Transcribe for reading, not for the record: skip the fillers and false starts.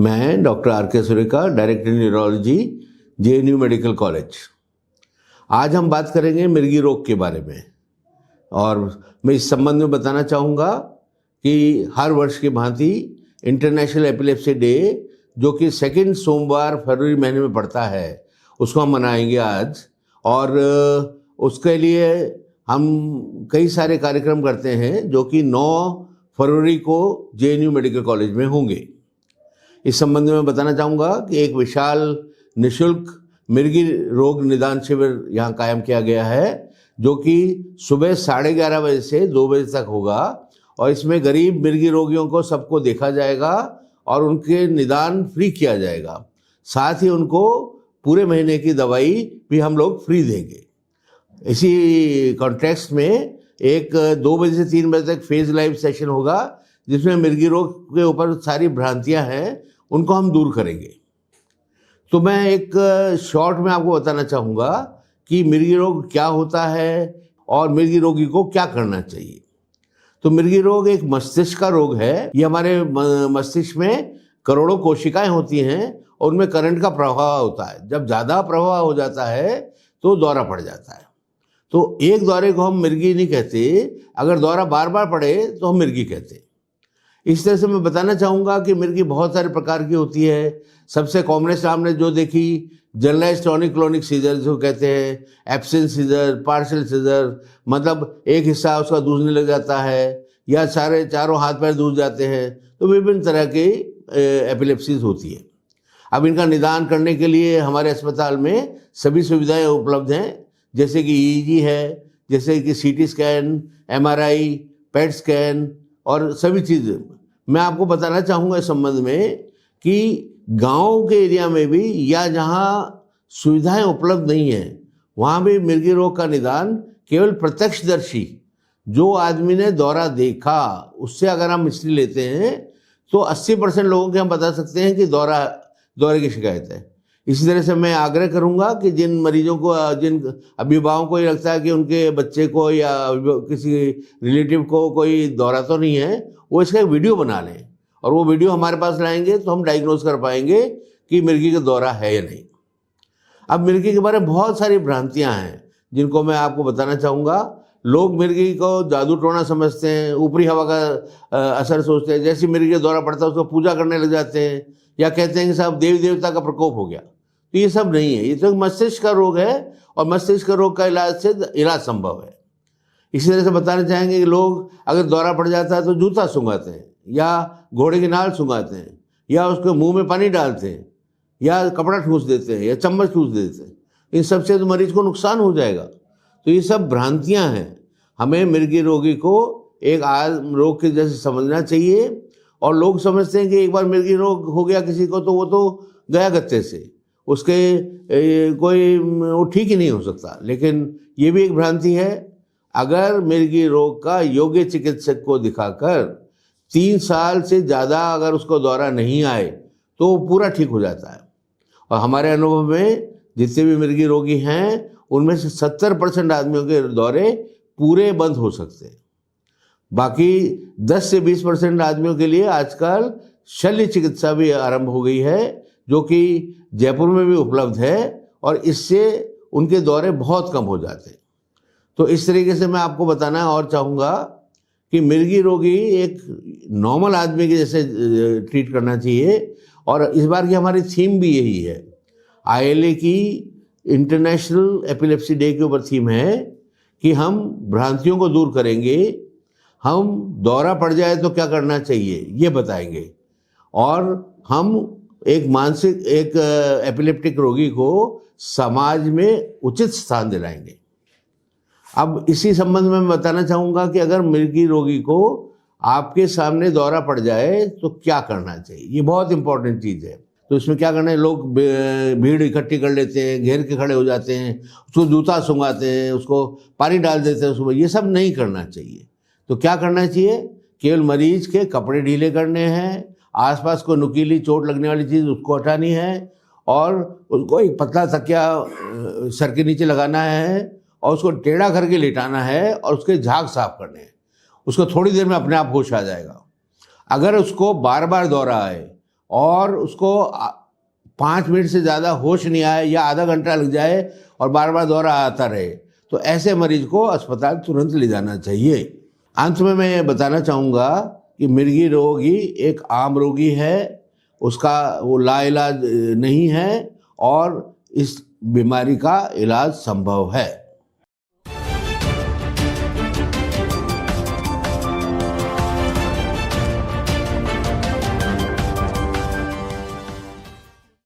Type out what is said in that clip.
मैं doctor R के Surekha, director neurology, JNU medical college. आज हम बात करेंगे मिर्गी रोग के बारे में और मैं इस संबंध में बताना चाहूँगा कि हर वर्ष की भांति इंटरनेशनल एपिलेप्सी डे, जो कि सेकंड सोमवार फरवरी महीने में पड़ता है, उसको हम मनाएंगे आज। और उसके लिए हम कई सारे कार्यक्रम करते हैं जो कि 9 फरवरी को जेएनयू मेडिकल कॉलेज में होंगे। इस संबंध में बताना चाहूँगा कि एक विशाल निशुल्क मिर्गी रोग निदान शिविर यहाँ कायम किया गया है, जो कि सुबह 11:30 बजे से 2 बजे तक होगा। और इसमें गरीब मिर्गी रोगियों को सबको देखा जाएगा और उनके निदान फ्री किया जाएगा। साथ ही उनको पूरे महीने की दवाई भी हम लोग फ्री देंगे। इसी कॉन्टेक्स्ट में एक 2 बजे से 3 बजे तक फेज लाइव सेशन होगा, जिसमें मिर्गी रोग के ऊपर सारी भ्रांतियां हैं उनको हम दूर करेंगे। तो मैं एक शॉर्ट में आपको बताना चाहूँगा कि मिर्गी रोग क्या होता है और मिर्गी रोगी को क्या करना चाहिए। तो मिर्गी रोग एक मस्तिष्क का रोग है। ये हमारे मस्तिष्क में करोड़ों कोशिकाएं होती हैं और उनमें करंट का प्रवाह होता है। जब ज़्यादा प्रवाह हो जाता है तो दौरा पड़ जाता है। तो एक दौरे को हम मिर्गी नहीं कहते, अगर दौरा बार बार पड़े तो हम मिर्गी कहते हैं। इस तरह से मैं बताना चाहूँगा कि मिर्गी बहुत सारे प्रकार की होती है। सबसे कॉमनेस्ट हमने जो देखी, जनरलाइज्ड टॉनिक क्लोनिक सीजर जो कहते हैं, एब्सेंट सीजर, पार्शियल सीजर, मतलब एक हिस्सा उसका दूसने लग जाता है या चारों हाथ पैर दूध जाते हैं। तो विभिन्न तरह की एपिलेप्सीज होती है। अब इनका निदान करने के लिए हमारे अस्पताल में सभी सुविधाएं उपलब्ध हैं, जैसे कि ईईजी है, जैसे कि CT scan, MRI, PET scan और सभी चीज़ें। मैं आपको बताना चाहूँगा इस संबंध में कि गाँव के एरिया में भी या जहाँ सुविधाएं उपलब्ध नहीं हैं, वहाँ भी मिर्गी रोग का निदान केवल प्रत्यक्षदर्शी जो आदमी ने दौरा देखा उससे अगर हम हिस्ट्री लेते हैं तो 80% लोगों के हम बता सकते हैं कि दौरे की शिकायत है। इसी तरह से मैं आग्रह करूंगा कि जिन मरीजों को, जिन अभिभावकों को ये लगता है कि उनके बच्चे को या किसी रिलेटिव को कोई दौरा तो नहीं है, वो इसका एक वीडियो बना लें और वो वीडियो हमारे पास लाएंगे तो हम डायग्नोज कर पाएंगे कि मिर्गी का दौरा है या नहीं। अब मिर्गी के बारे में बहुत सारी भ्रांतियां हैं जिनको मैं आपको बताना चाहूँगा। लोग मिर्गी को जादू टोना समझते हैं, ऊपरी हवा का असर सोचते हैं। जैसे मिर्गी का दौरा पड़ता है उसको पूजा करने लग जाते हैं या कहते हैं कि साहब देवी देवता का प्रकोप हो गया। तो ये सब नहीं है, ये तो मस्तिष्क का रोग है और मस्तिष्क का रोग का इलाज संभव है। इसी तरह से बताना चाहेंगे कि लोग अगर दौरा पड़ जाता है तो जूता सूंघाते हैं या घोड़े की नाल सूंघाते हैं या उसके मुंह में पानी डालते हैं या कपड़ा ठूस देते हैं या चम्मच ठूस देते हैं। इन सबसे तो मरीज को नुकसान हो जाएगा। तो ये सब भ्रांतियां हैं। हमें मिर्गी रोगी को एक आम रोग के जैसे समझना चाहिए। और लोग समझते हैं कि एक बार मिर्गी रोग हो गया किसी को तो वो तो गया गत्ते से, उसके कोई वो ठीक ही नहीं हो सकता। लेकिन ये भी एक भ्रांति है। अगर मिर्गी रोग का योग्य चिकित्सक को दिखाकर 3 साल से ज़्यादा अगर उसको दौरा नहीं आए तो वो पूरा ठीक हो जाता है। और हमारे अनुभव में जितने भी मिर्गी रोगी हैं उनमें से 70% आदमियों के दौरे पूरे बंद हो सकते हैं। बाकी 10 से 20% आदमियों के लिए आजकल शल्य चिकित्सा भी आरंभ हो गई है, जो कि जयपुर में भी उपलब्ध है और इससे उनके दौरे बहुत कम हो जाते हैं। तो इस तरीके से मैं आपको बताना और चाहूँगा कि मिर्गी रोगी एक नॉर्मल आदमी के जैसे ट्रीट करना चाहिए। और इस बार की हमारी थीम भी यही है। ILA की इंटरनेशनल एपिलेप्सी डे के ऊपर थीम है कि हम भ्रांतियों को दूर करेंगे, हम दौरा पड़ जाए तो क्या करना चाहिए ये बताएंगे और हम एक एपिलेप्टिक रोगी को समाज में उचित स्थान दिलाएंगे। अब इसी संबंध में मैं बताना चाहूँगा कि अगर मिर्गी रोगी को आपके सामने दौरा पड़ जाए तो क्या करना चाहिए। ये बहुत इंपॉर्टेंट चीज़ है। तो इसमें क्या करना है, लोग भीड़ इकट्ठी कर लेते हैं, घेर के खड़े हो जाते हैं, उसको जूता सूंघाते हैं, उसको पानी डाल देते हैं उसको। ये सब नहीं करना चाहिए। तो क्या करना चाहिए, केवल मरीज के कपड़े ढीले करने हैं, आसपास को नुकीली चोट लगने वाली चीज़ उसको हटानी है और उसको एक पतला तकिया सर के नीचे लगाना है और उसको टेढ़ा करके लेटाना है और उसके झाग साफ करने हैं। उसको थोड़ी देर में अपने आप होश आ जाएगा। अगर उसको बार बार दौरा आए और उसको 5 मिनट से ज़्यादा होश नहीं आए या आधा घंटा लग जाए और बार बार दौरा आता रहे, तो ऐसे मरीज को अस्पताल तुरंत ले जाना चाहिए। अंत में मैं बताना चाहूँगा कि मिर्गी रोगी एक आम रोगी है, उसका वो लाइलाज नहीं है और इस बीमारी का इलाज संभव है।